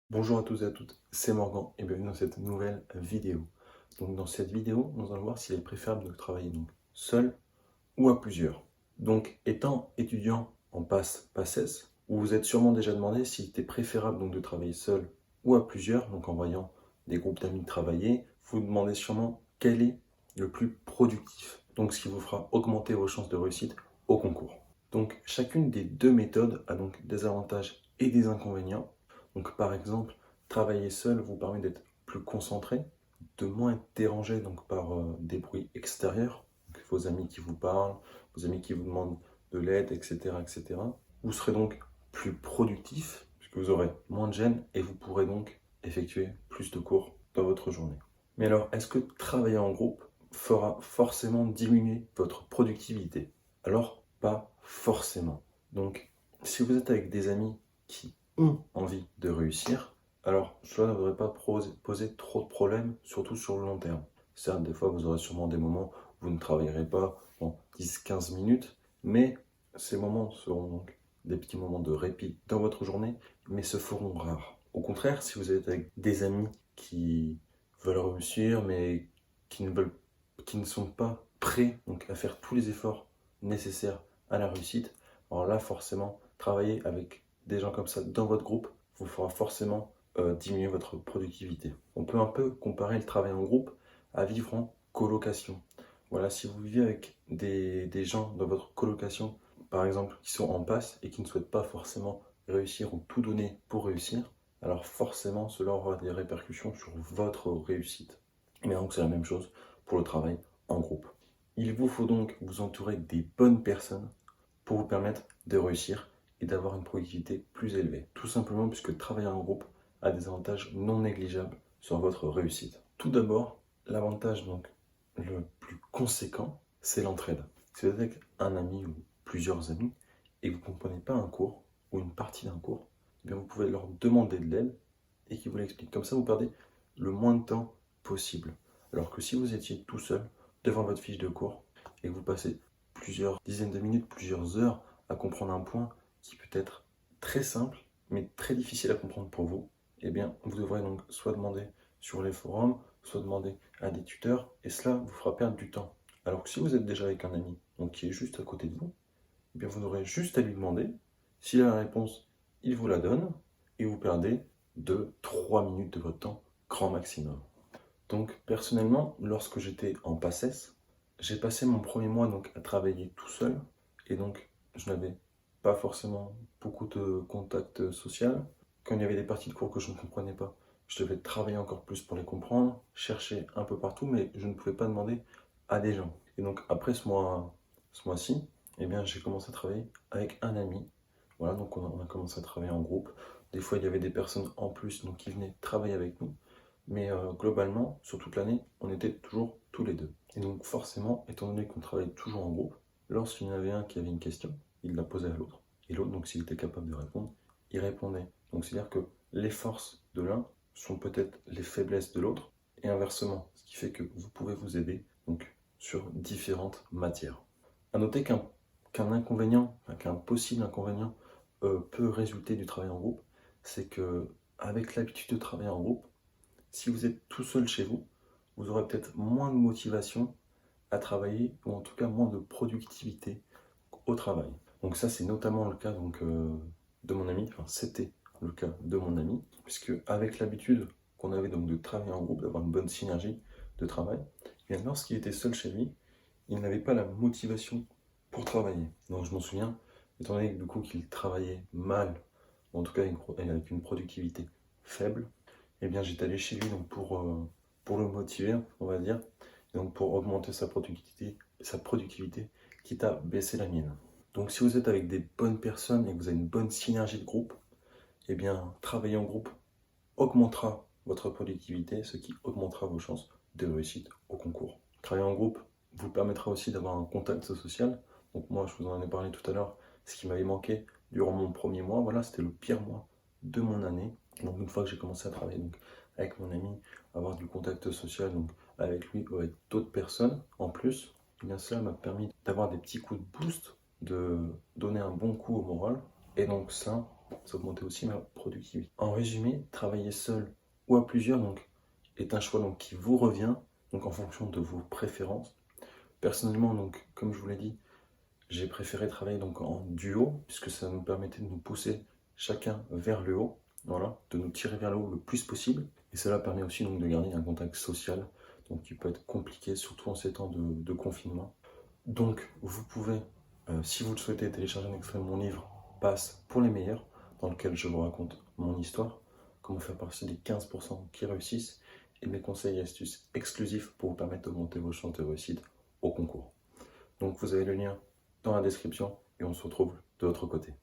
Bonjour à tous et à toutes, c'est Morgan et bienvenue dans cette nouvelle vidéo. Donc dans cette vidéo, nous allons voir s'il est préférable de travailler seul ou à plusieurs. Donc étant étudiant en PACES, vous vous êtes sûrement déjà demandé s'il était préférable de travailler seul ou à plusieurs, donc en voyant des groupes d'amis travailler, vous vous demandez sûrement quel est le plus productif. Donc ce qui vous fera augmenter vos chances de réussite au concours. Donc chacune des deux méthodes a donc des avantages et des inconvénients. Donc par exemple, travailler seul vous permet d'être plus concentré, de moins être dérangé par des bruits extérieurs, donc vos amis qui vous parlent, vos amis qui vous demandent de l'aide, etc., etc. Vous serez donc plus productif, puisque vous aurez moins de gêne et vous pourrez donc effectuer plus de cours dans votre journée. Mais alors, est-ce que travailler en groupe fera forcément diminuer votre productivité? Alors, pas forcément. Donc, si vous êtes avec des amis qui ont envie de réussir, alors cela ne devrait pas poser trop de problèmes, surtout sur le long terme. Certes, des fois, vous aurez sûrement des moments où vous ne travaillerez pas en 10-15 minutes, mais ces moments seront donc des petits moments de répit dans votre journée, mais se feront rares. Au contraire, si vous êtes avec des amis qui veulent réussir, mais qui ne sont pas prêts à faire tous les efforts nécessaires à la réussite, alors là, forcément, travailler avec des gens comme ça dans votre groupe vous fera forcément diminuer votre productivité. On peut un peu comparer le travail en groupe à vivre en colocation. Voilà, si vous vivez avec des gens dans votre colocation, par exemple, qui sont en passe et qui ne souhaitent pas forcément réussir ou tout donner pour réussir, alors forcément, cela aura des répercussions sur votre réussite. Et bien donc, c'est la même chose pour le travail en groupe. Il vous faut donc vous entourer des bonnes personnes pour vous permettre de réussir et d'avoir une productivité plus élevée. Tout simplement puisque travailler en groupe a des avantages non négligeables sur votre réussite. Tout d'abord, l'avantage le plus conséquent, c'est l'entraide. Si vous êtes avec un ami ou plusieurs amis et que vous ne comprenez pas un cours ou une partie d'un cours, eh bien vous pouvez leur demander de l'aide et qu'ils vous l'expliquent. Comme ça, vous perdez le moins de temps possible. Alors que si vous étiez tout seul devant votre fiche de cours et que vous passez plusieurs dizaines de minutes, plusieurs heures à comprendre un point qui peut être très simple, mais très difficile à comprendre pour vous, eh bien, vous devrez donc soit demander sur les forums, soit demander à des tuteurs, et cela vous fera perdre du temps. Alors que si vous êtes déjà avec un ami, donc qui est juste à côté de vous, eh bien, vous aurez juste à lui demander. S'il a la réponse, il vous la donne, et vous perdez 2-3 minutes de votre temps, grand maximum. Donc, personnellement, lorsque j'étais en PACES, j'ai passé mon premier mois à travailler tout seul et donc je n'avais pas forcément beaucoup de contact social. Quand il y avait des parties de cours que je ne comprenais pas, je devais travailler encore plus pour les comprendre, chercher un peu partout, mais je ne pouvais pas demander à des gens. Et donc après ce mois-ci, eh bien j'ai commencé à travailler avec un ami. Voilà, donc on a commencé à travailler en groupe. Des fois, il y avait des personnes en plus qui venaient travailler avec nous. Mais globalement, sur toute l'année, on était toujours tous les deux. Et donc forcément, étant donné qu'on travaille toujours en groupe, lorsqu'il y en avait un qui avait une question, il la posait à l'autre. Et l'autre, donc s'il était capable de répondre, il répondait. Donc c'est-à-dire que les forces de l'un sont peut-être les faiblesses de l'autre, et inversement. Ce qui fait que vous pouvez vous aider sur différentes matières. À noter qu'un inconvénient, qu'un possible inconvénient peut résulter du travail en groupe, c'est que avec l'habitude de travailler en groupe, si vous êtes tout seul chez vous, vous aurez peut-être moins de motivation à travailler, ou en tout cas moins de productivité au travail. Donc ça, c'est notamment le cas de mon ami, enfin c'était le cas de mon ami, puisque avec l'habitude qu'on avait de travailler en groupe, d'avoir une bonne synergie de travail, et bien lorsqu'il était seul chez lui, il n'avait pas la motivation pour travailler. Donc je m'en souviens, étant donné que, du coup qu'il travaillait mal, ou en tout cas avec une productivité faible, eh bien j'étais allé chez lui pour le motiver, on va dire, et donc pour augmenter sa productivité, quitte à baisser la mienne. Donc si vous êtes avec des bonnes personnes et que vous avez une bonne synergie de groupe, eh bien travailler en groupe augmentera votre productivité, ce qui augmentera vos chances de réussite au concours. Travailler en groupe vous permettra aussi d'avoir un contact social. Donc moi, je vous en ai parlé tout à l'heure, ce qui m'avait manqué durant mon premier mois, voilà, c'était le pire mois de mon année. Donc une fois que j'ai commencé à travailler avec mon ami, avoir du contact social avec lui ou avec d'autres personnes en plus, eh bien cela m'a permis d'avoir des petits coups de boost, de donner un bon coup au moral. Et donc ça, ça augmentait aussi ma productivité. En résumé, travailler seul ou à plusieurs donc, est un choix donc, qui vous revient donc, en fonction de vos préférences. Personnellement, donc, comme je vous l'ai dit, j'ai préféré travailler donc, en duo, puisque ça nous permettait de nous pousser chacun vers le haut, voilà, de nous tirer vers le haut le plus possible. Et cela permet aussi donc, de garder un contact social, donc, qui peut être compliqué, surtout en ces temps de confinement. Donc, vous pouvez, si vous le souhaitez, télécharger un extrait de mon livre Passe pour les meilleurs, dans lequel je vous raconte mon histoire, comment faire partie des 15% qui réussissent, et mes conseils et astuces exclusifs pour vous permettre d'augmenter vos chances de réussite au concours. Donc, vous avez le lien dans la description, et on se retrouve de l'autre côté.